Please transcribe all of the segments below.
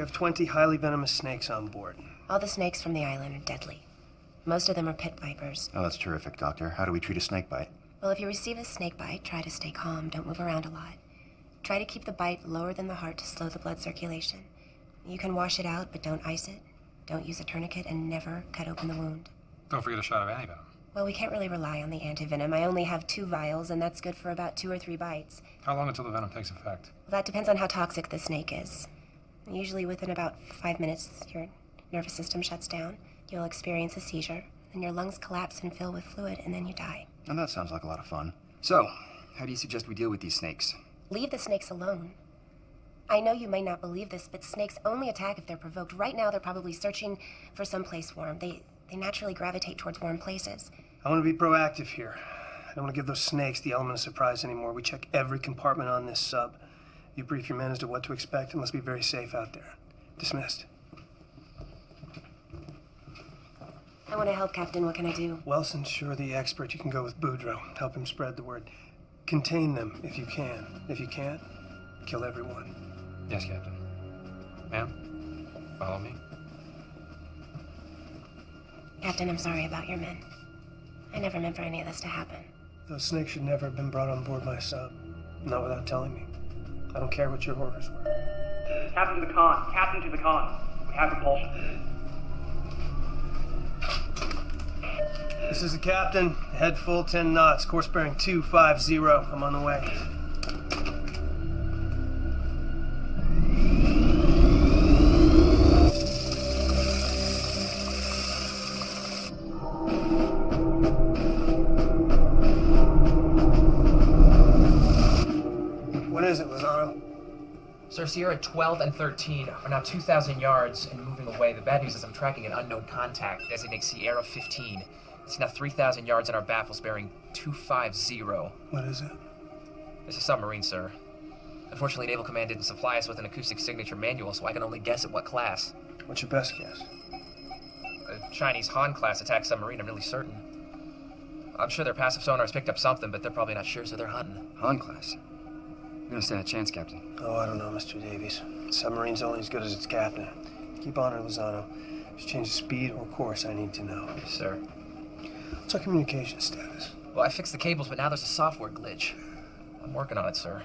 have 20 highly venomous snakes on board. All the snakes from the island are deadly. Most of them are pit vipers. Oh, that's terrific, Doctor. How do we treat a snake bite? Well, if you receive a snake bite, try to stay calm. Don't move around a lot. Try to keep the bite lower than the heart to slow the blood circulation. You can wash it out, but don't ice it. Don't use a tourniquet, and never cut open the wound. Don't forget a shot of antivenom. Well, we can't really rely on the antivenom. I only have 2 vials, and that's good for about 2 or 3 bites. How long until the venom takes effect? Well, that depends on how toxic the snake is. Usually within about 5 minutes, your nervous system shuts down. You'll experience a seizure, then your lungs collapse and fill with fluid, and then you die. And that sounds like a lot of fun. So, how do you suggest we deal with these snakes? Leave the snakes alone. I know you may not believe this, but snakes only attack if they're provoked. Right now, they're probably searching for someplace warm. They naturally gravitate towards warm places. I want to be proactive here. I don't want to give those snakes the element of surprise anymore. We check every compartment on this sub. You brief your men as to what to expect, and let's be very safe out there. Dismissed. I want to help, Captain. What can I do? Welson's sure the expert. You can go with Boudreaux. Help him spread the word. Contain them if you can. If you can't, kill everyone. Yes, Captain. Ma'am, follow me. Captain, I'm sorry about your men. I never meant for any of this to happen. Those snakes should never have been brought on board my sub. Not without telling me. I don't care what your orders were. Captain to the con. Captain to the con. We have propulsion. This is the captain. Head full 10 knots. Course bearing 250. I'm on the way. What is it, Lozano? Sir, Sierra 12 and 13 are now 2,000 yards and moving away. The bad news is I'm tracking an unknown contact, designated Sierra 15. It's now 3,000 yards in our baffles, bearing 250. What is it? It's a submarine, sir. Unfortunately, Naval Command didn't supply us with an acoustic signature manual, so I can only guess at what class. What's your best guess? A Chinese Han-class attack submarine, I'm nearly certain. I'm sure their passive sonar's picked up something, but they're probably not sure, so they're hunting. Han class? You're gonna stand a chance, Captain. Oh, I don't know, Mr. Davies. Submarine's only as good as its captain. Keep on her, Lozano. If you change the speed or course, I need to know. Yes, sir. What's our communication status? Well, I fixed the cables, but now there's a software glitch. I'm working on it, sir.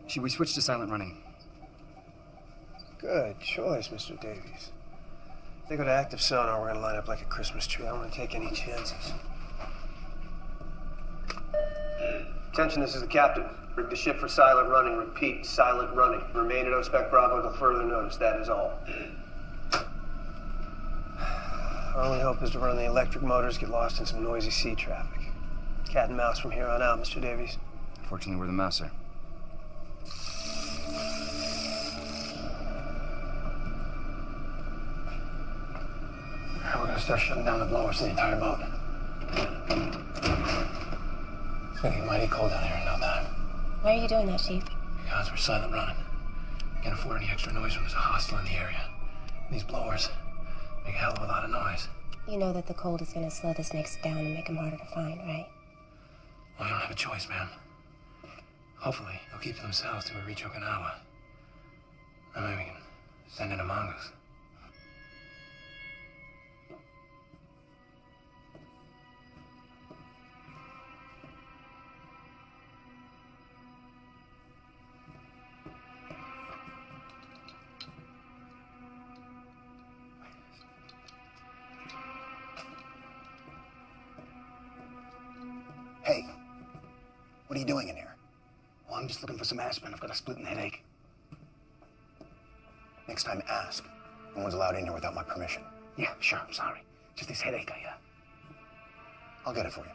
Should we switch to silent running? Good choice, Mr. Davies. If they go to active sonar, we're gonna line up like a Christmas tree. I don't want to take any chances. Attention, this is the captain. Rig the ship for silent running. Repeat, silent running. Remain at OSPEC Bravo until further notice. That is all. Our only hope is to run the electric motors, get lost in some noisy sea traffic. Cat and mouse from here on out, Mr. Davies. Fortunately, we're the mouse, sir. We're gonna start shutting down the blowers to the entire boat. It's gonna get mighty cold down here in no time. Why are you doing that, Chief? Because we're silent running. Can't afford any extra noise when there's a hostile in the area. These blowers make a hell of a lot of noise. You know that the cold is going to slow the snakes down and make them harder to find, right? Well, we don't have a choice, ma'am. Hopefully, they'll keep to themselves till we reach Okinawa. Then maybe we can send in a mongoose. Hey, what are you doing in here? Well, I'm just looking for some aspirin. I've got a splitting headache. Next time, ask. No one's allowed in here without my permission. Yeah, sure, I'm sorry. Just this headache I'll get it for you.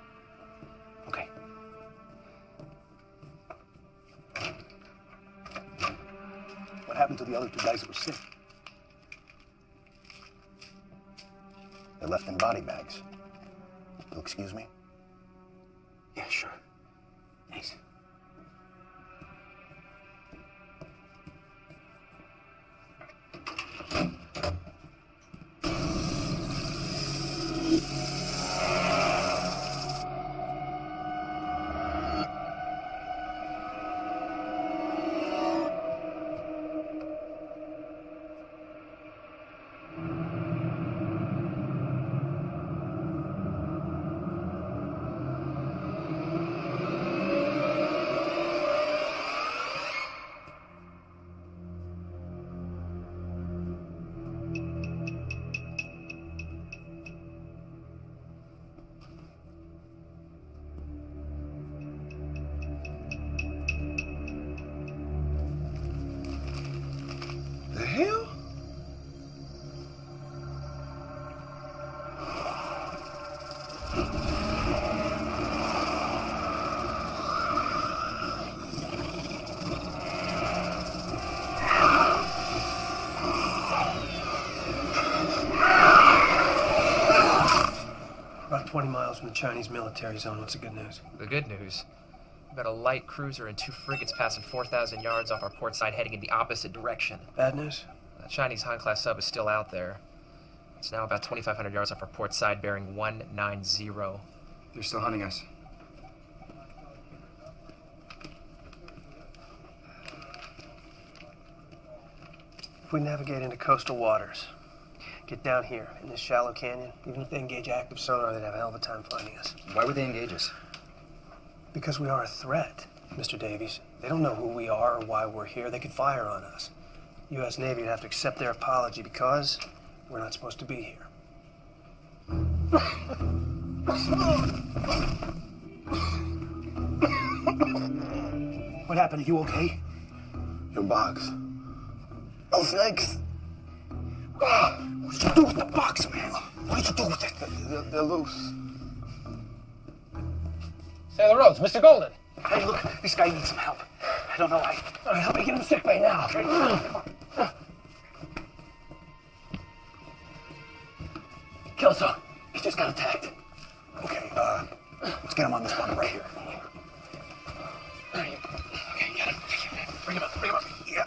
Okay. What happened to the other 2 guys that were sick? They're left in body bags. You'll excuse me? Yeah, sure. Thanks. 20 miles from the Chinese military zone. What's the good news? The good news. We've got a light cruiser and 2 frigates passing 4,000 yards off our port side heading in the opposite direction. Bad news? The Chinese Han-class sub is still out there. It's now about 2,500 yards off our port side bearing 190. They're still hunting us. If we navigate into coastal waters, get down here in this shallow canyon, even if they engage active sonar, they'd have a hell of a time finding us. Why would they engage us? Because we are a threat, Mr. Davies. They don't know who we are or why we're here. They could fire on us. U.S. Navy would have to accept their apology because we're not supposed to be here. What happened? Are you okay? Your box. Those snakes. What did you do with the box, man? What did you do with it? They're loose. Sailor Rhodes, Mr. Golden. Hey, look, this guy needs some help. I don't know why. All right, help me get him to sick bay now. Kelso, he just got attacked. Okay, let's get him on this bunk right here. Okay, got him. Bring him up, bring him up. Yeah.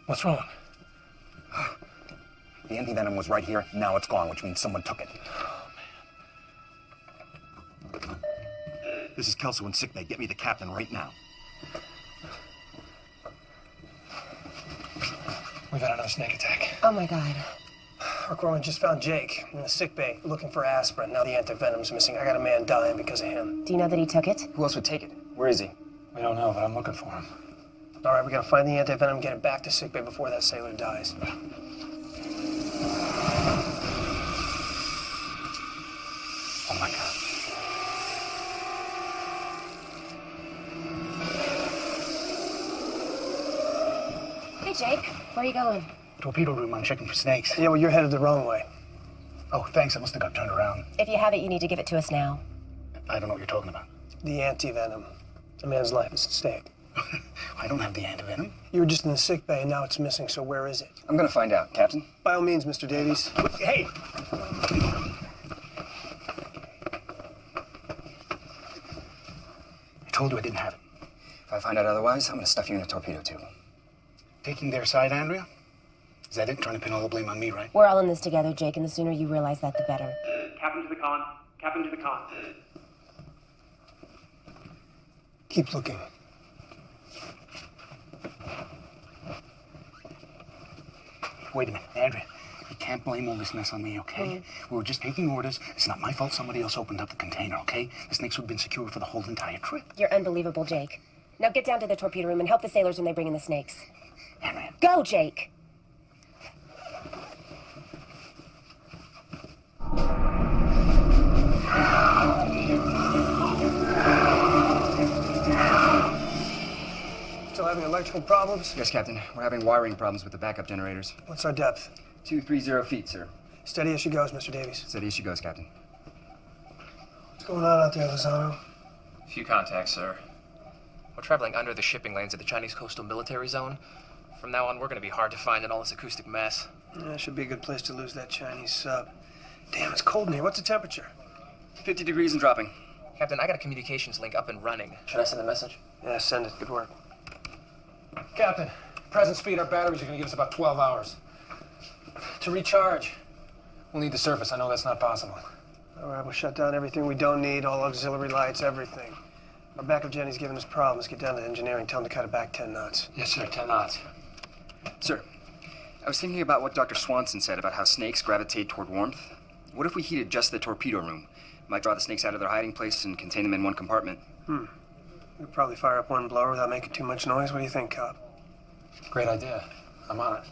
What's wrong? The antivenom was right here. Now it's gone, which means someone took it. This is Kelso in sickbay. Get me the captain right now. We've had another snake attack. Oh my God. Rowan just found Jake in the sick bay looking for aspirin. Now the antivenom's missing. I got a man dying because of him. Do you know that he took it? Who else would take it? Where is he? We don't know, but I'm looking for him. All right, we gotta find the antivenom and get it back to sick bay before that sailor dies. Oh my God. Hey, Jake. Where are you going? Torpedo room, I'm checking for snakes. Yeah, well, you're headed the wrong way. Oh, thanks. I must have got turned around. If you have it, you need to give it to us now. I don't know what you're talking about. The antivenom. A man's life is at stake. I don't have the antivenom. You were just in the sick bay and now it's missing, so where is it? I'm gonna find out, Captain. By all means, Mr. Davies. Hey! I told you I didn't have it. If I find out otherwise, I'm gonna stuff you in a torpedo tube. Taking their side, Andrea? Is that it? Trying to pin all the blame on me, right? We're all in this together, Jake, and the sooner you realize that, the better. Captain to the con. Captain to the con. Keep looking. Wait a minute, Andrea. You can't blame all this mess on me, okay? We were just taking orders. It's not my fault somebody else opened up the container, okay? The snakes would have been secure for the whole entire trip. You're unbelievable, Jake. Now get down to the torpedo room and help the sailors when they bring in the snakes. Andrea. Go, Jake! Still having electrical problems? Yes, Captain. We're having wiring problems with the backup generators. What's our depth? 230 feet, sir. Steady as she goes, Mr. Davies. Steady as she goes, Captain. What's going on out there, Lozano? Few contacts, sir. We're traveling under the shipping lanes of the Chinese coastal military zone. From now on, we're going to be hard to find in all this acoustic mess. Yeah, should be a good place to lose that Chinese sub. Damn, it's cold in here. What's the temperature? 50 degrees and dropping. Captain, I got a communications link up and running. Should I send a message? Yeah, send it. Good work. Captain, present speed, our batteries are gonna give us about 12 hours. To recharge, we'll need the surface. I know that's not possible. All right, we'll shut down everything we don't need, all auxiliary lights, everything. Our backup Jenny's giving us problems. Get down to engineering. Tell them to cut it back 10 knots. Yes, sir, 10 knots. Sir, I was thinking about what Dr. Swanson said about how snakes gravitate toward warmth. What if we heated just the torpedo room? Might draw the snakes out of their hiding place and contain them in one compartment. We'll probably fire up one blower without making too much noise. What do you think, Cop? Great idea. I'm on it.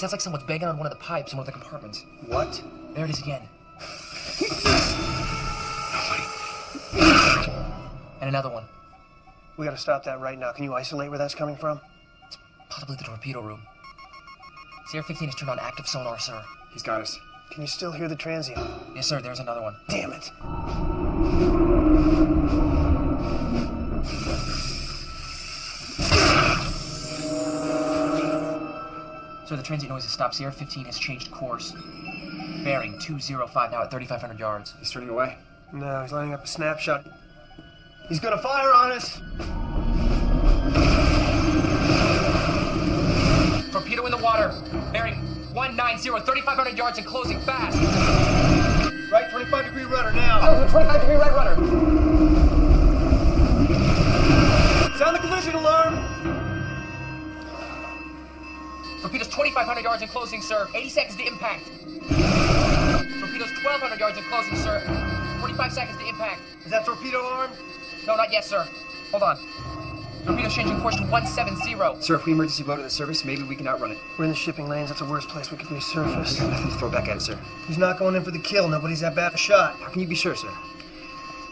sounds like someone's banging on one of the pipes in one of the compartments. What? There it is again. And another one. We gotta stop that right now. Can you isolate where that's coming from? Possibly the torpedo room. Sierra 15 has turned on active sonar, sir. He's got us. Can you still hear the transient? Yes, sir, there's another one. Damn it. Sir, the transient noise has stopped. Sierra 15 has changed course. Bearing 205 now at 3,500 yards. He's turning away. No, he's lining up a snapshot. He's gonna fire on us! Torpedo in the water. Bearing 190, 3,500 yards and closing fast. Right, 25-degree rudder now. That was a 25-degree right rudder. Sound the collision alarm! Torpedo's 2,500 yards and closing, sir. 80 seconds to impact. Torpedo's 1,200 yards and closing, sir. 45 seconds to impact. Is that torpedo armed? No, not yet, sir. Hold on. Torpedo's changing course to 170. Sir, if we emergency blow to the surface, maybe we can outrun it. We're in the shipping lanes. That's the worst place we could resurface. We got nothing to throw back at it, sir. He's not going in for the kill. Nobody's that bad a shot. How can you be sure, sir?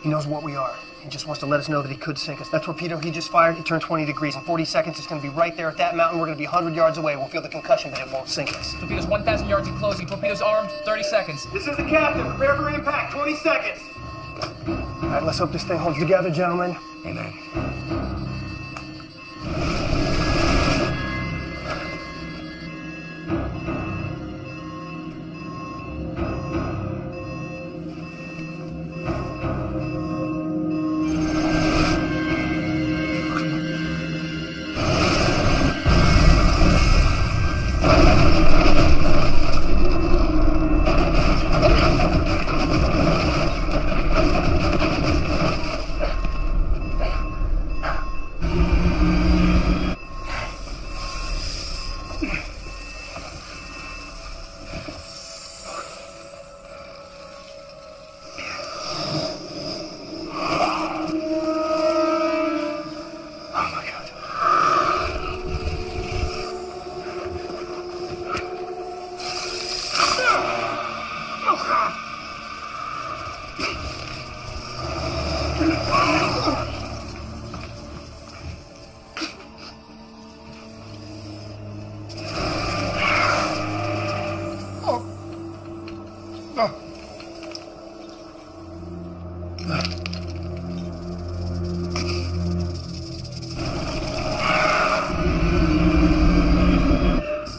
He knows what we are. He just wants to let us know that he could sink us. That torpedo he just fired, it turned 20 degrees. In 40 seconds, it's going to be right there at that mountain. We're going to be 100 yards away. We'll feel the concussion, but it won't sink us. Torpedo's 1,000 yards and closing. Torpedo's armed. 30 seconds. This is the captain. Prepare for impact. 20 seconds. All right, let's hope this thing holds together, gentlemen. Amen.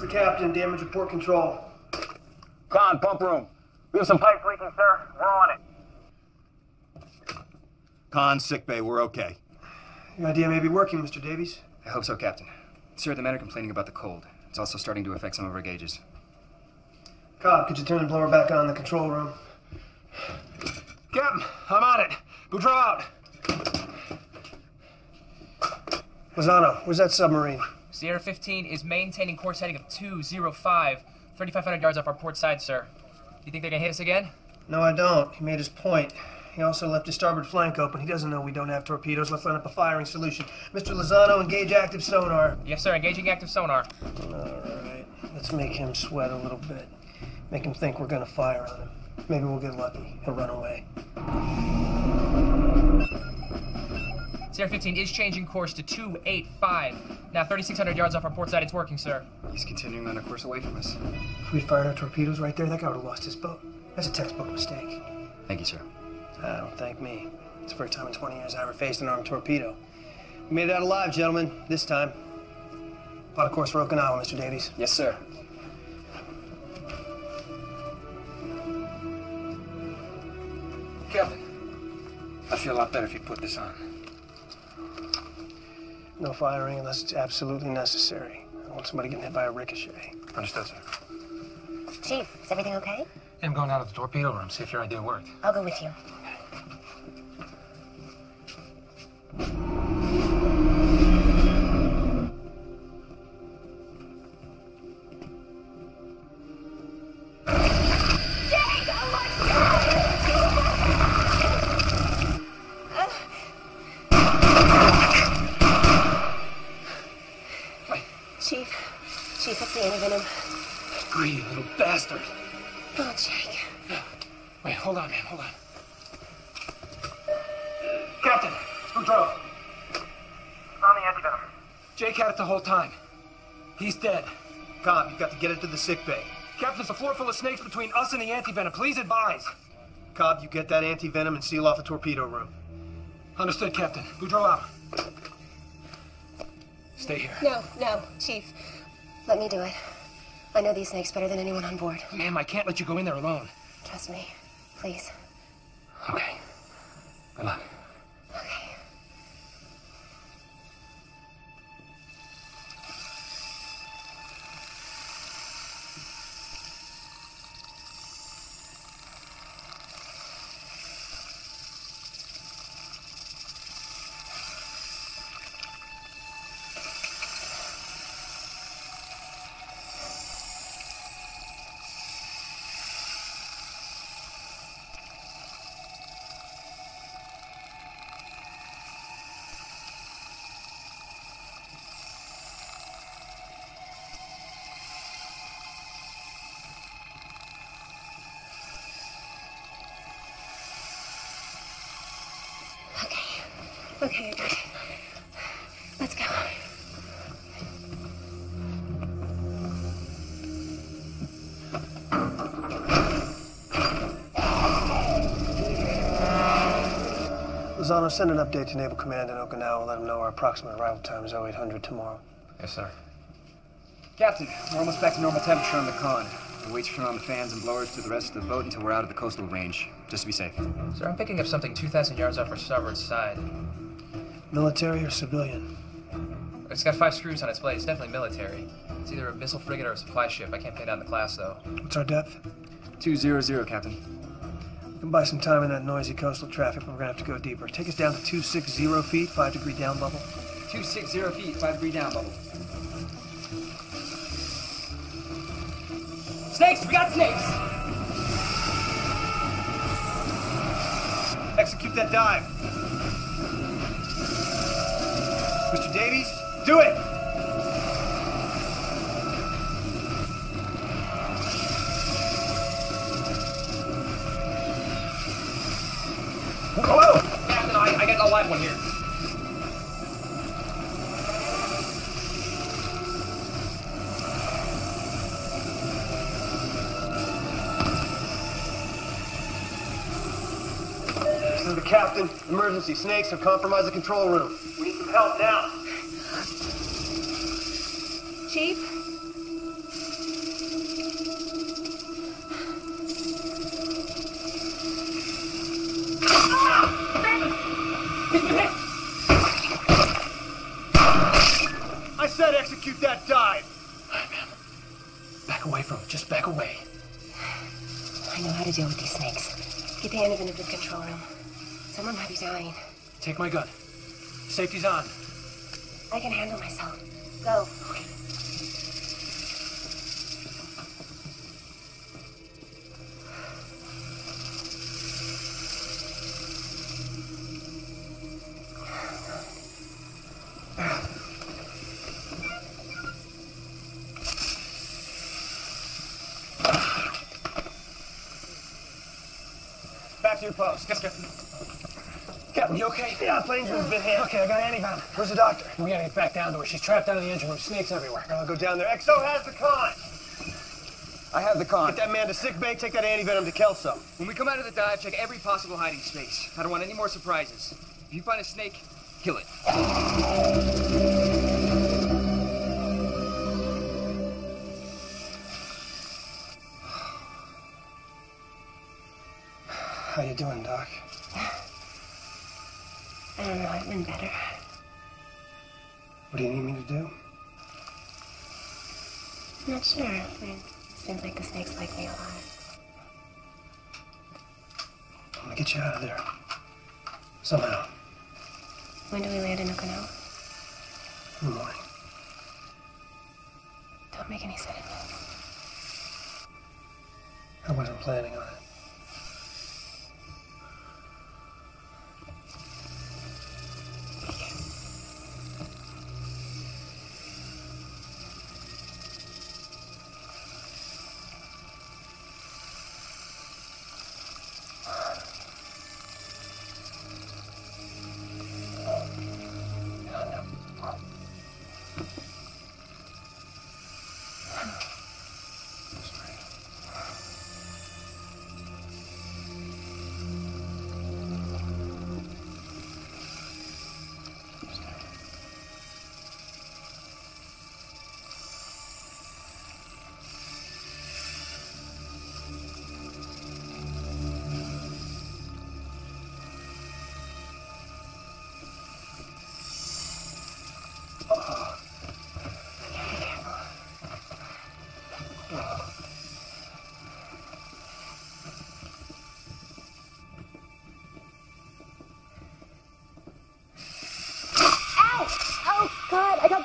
Captain, damage report control. Con, pump room. We have some pipes leaking, sir. We're on it. Con, sickbay, we're okay. Your idea may be working, Mr. Davies. I hope so, Captain. Sir, the men are complaining about the cold. It's also starting to affect some of our gauges. Cobb, could you turn the blower back on in the control room? Captain, I'm on it. Boudreaux out. Lozano, where's that submarine? Sierra 15 is maintaining course heading of 205, 3,500 yards off our port side, sir. You think they're gonna hit us again? No, I don't. He made his point. He also left his starboard flank open. He doesn't know we don't have torpedoes. Let's line up a firing solution. Mr. Lozano, engage active sonar. Yes, sir. Engaging active sonar. All right. Let's make him sweat a little bit. Make him think we're gonna fire on him. Maybe we'll get lucky. He'll run away. Sierra 15 is changing course to 285. Now 3,600 yards off our port side. It's working, sir. He's continuing on a course away from us. If we'd fired our torpedoes right there, that guy would have lost his boat. That's a textbook mistake. Thank you, sir. Don't thank me. It's the first time in 20 years I ever faced an armed torpedo. We made it out alive, gentlemen, this time. Plot a course for Okinawa, Mr. Davies. Yes, sir. Captain, I feel a lot better if you put this on. No firing unless it's absolutely necessary. I don't want somebody getting hit by a ricochet. Understood, sir. Chief, is everything okay? I'm going out of the torpedo room, see if your idea worked. I'll go with you. Chief, what's the antivenom? bastard! Oh, Jake. Wait, hold on, man, hold on. Captain, it's Boudreaux. On the antivenom. Jake had it the whole time. He's dead. Cobb, you've got to get it to the sick bay. Captain, there's a floor full of snakes between us and the antivenom. Please advise. Cobb, you get that anti-venom and seal off the torpedo room. Understood, Captain. Boudreaux out. Stay here. No, Chief. Let me do it. I know these snakes better than anyone on board. Ma'am, I can't let you go in there alone. Trust me. Please. Okay. Good luck. Okay. Okay, I got it. Let's go. Lozano, send an update to Naval Command in Okinawa. Let them know our approximate arrival time is 0800 tomorrow. Yes, sir. Captain, we're almost back to normal temperature on the con. We'll wait to turn on the fans and blowers to the rest of the boat until we're out of the coastal range, just to be safe. Sir, I'm picking up something 2,000 yards off our starboard side. Military or civilian? It's got 5 screws on its blade. It's definitely military. It's either a missile frigate or a supply ship. I can't pin down the class, though. What's our depth? 200, Captain. We can buy some time in that noisy coastal traffic, but we're gonna have to go deeper. Take us down to 260 feet, 5-degree down bubble. 260 feet, 5-degree down bubble. Snakes! We got snakes! Execute that dive. Mr. Davies, do it! Whoa! Captain, I got a live one here. This is the captain. Emergency. Snakes have compromised the control room. We need some help now. Chief? I said execute that dive. Back away from it. Just back away. I know how to deal with these snakes. Get the antivenom to the control room. Someone might be dying. Take my gun. Safety's on. I can handle myself. Go. Back to your post. Yes, Captain. Captain, you okay? Yeah, plane's been hit. Okay, I got antivenom. Where's the doctor? We gotta get back down to her. She's trapped down in the engine room. Snakes everywhere. I'll go down there. XO has the con. I have the con. Get that man to sick bay. Take that antivenom to Kelso. When we come out of the dive, check every possible hiding space. I don't want any more surprises. If you find a snake, kill it. How you doing, Doc? I don't know. I've been better. What do you need me to do? I'm not sure. I mean, seems like the snakes like me a lot. I'm gonna get you out of there. Somehow. When do we land in Okinawa? In the morning. Don't make any sense. I wasn't planning on it.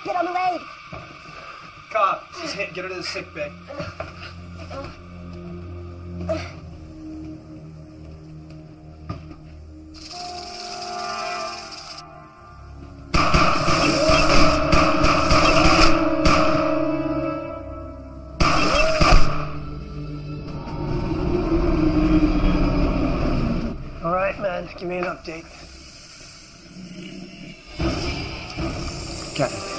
Get on the leg! Cop, she's hit. Get her to the sick bay. All right, man. Give me an update. Captain.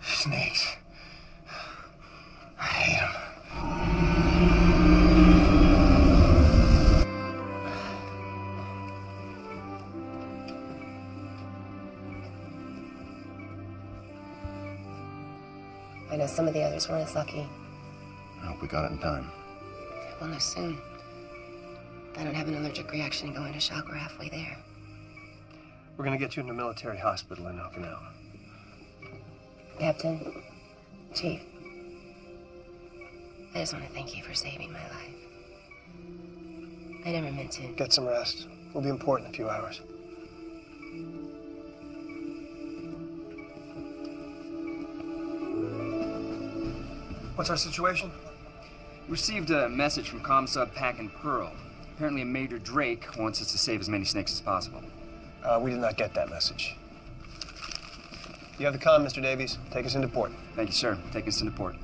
Snakes. I hate them. I know some of the others weren't as lucky. I hope we got it in time. We'll know soon. If I don't have an allergic reaction and go into shock, we're halfway there. We're gonna get you into a military hospital in Okinawa. Captain, Chief, I just want to thank you for saving my life. I never meant to. Get some rest. We'll be in port in a few hours. What's our situation? Received a message from ComSub Pack and Pearl. Apparently, Major Drake wants us to save as many snakes as possible. We did not get that message. You have the comm, Mr. Davies. Take us into port. Thank you, sir. Take us into port.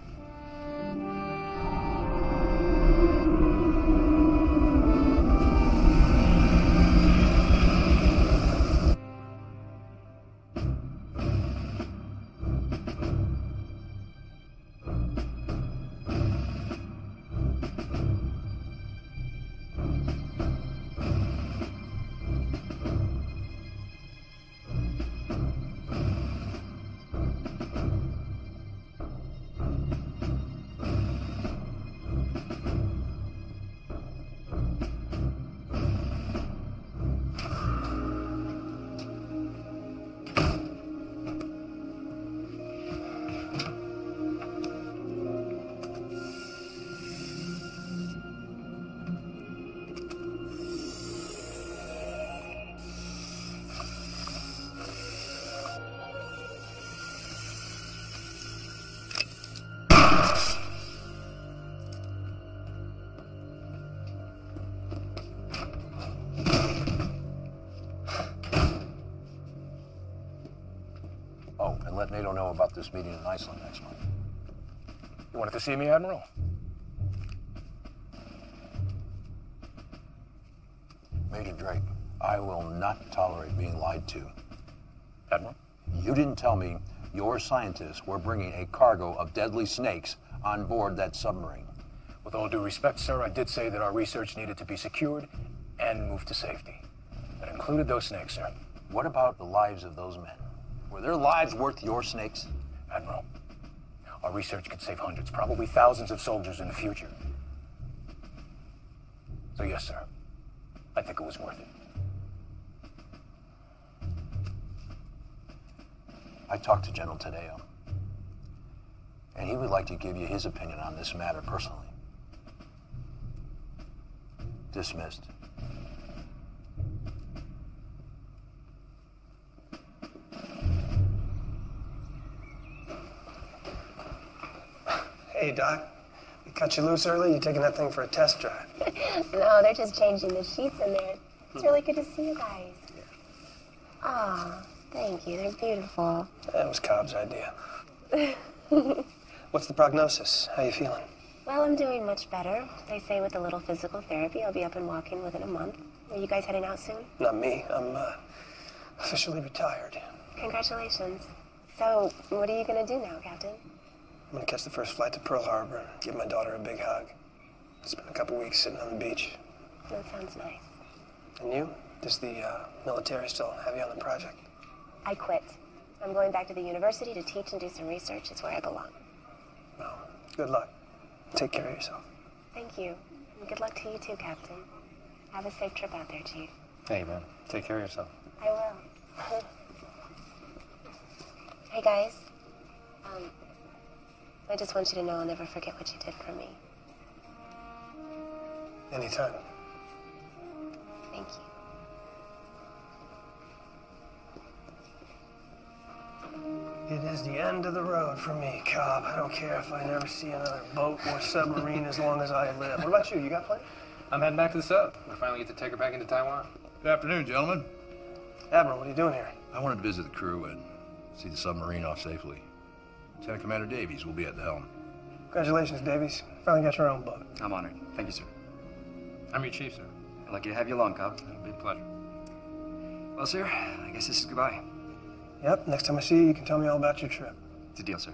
Oh, and let NATO know about this meeting in Iceland next month. You wanted to see me, Admiral? Major Drake, I will not tolerate being lied to. Admiral? You didn't tell me your scientists were bringing a cargo of deadly snakes on board that submarine. With all due respect, sir, I did say that our research needed to be secured and moved to safety. That included those snakes, sir. What about the lives of those men? Were their lives worth your snakes? Admiral, our research could save hundreds, probably thousands of soldiers in the future. So yes, sir, I think it was worth it. I talked to General Tadeo, and he would like to give you his opinion on this matter personally. Dismissed. Hey, Doc. We cut you loose early? You taking that thing for a test drive? No, they're just changing the sheets in there. It's really good to see you guys. Aw, thank you. They're beautiful. That was Cobb's idea. What's the prognosis? How you feeling? Well, I'm doing much better. They say with a little physical therapy, I'll be up and walking within a month. Are you guys heading out soon? Not me. I'm officially retired. Congratulations. So, what are you gonna do now, Captain? I'm gonna catch the first flight to Pearl Harbor and give my daughter a big hug. Spend a couple weeks sitting on the beach. That sounds nice. And you? Does the military still have you on the project? I quit. I'm going back to the university to teach and do some research. It's where I belong. Well, good luck. Take care of yourself. Thank you. And good luck to you too, Captain. Have a safe trip out there, Chief. Hey, man. Take care of yourself. I will. Hey, guys. I just want you to know I'll never forget what you did for me. Anytime. Thank you. It is the end of the road for me, Cobb. I don't care if I never see another boat or submarine as long as I live. What about you? You got plans? I'm heading back to the sub. We finally get to take her back into Taiwan. Good afternoon, gentlemen. Admiral, what are you doing here? I wanted to visit the crew and see the submarine off safely. Lieutenant Commander Davies will be at the helm. Congratulations, Davies. Finally got your own boat. I'm honored. Thank you, sir. I'm your chief, sir. Lucky to have you along, Cobb. It'll be a pleasure. Well, sir, I guess this is goodbye. Yep, next time I see you, you can tell me all about your trip. It's a deal, sir.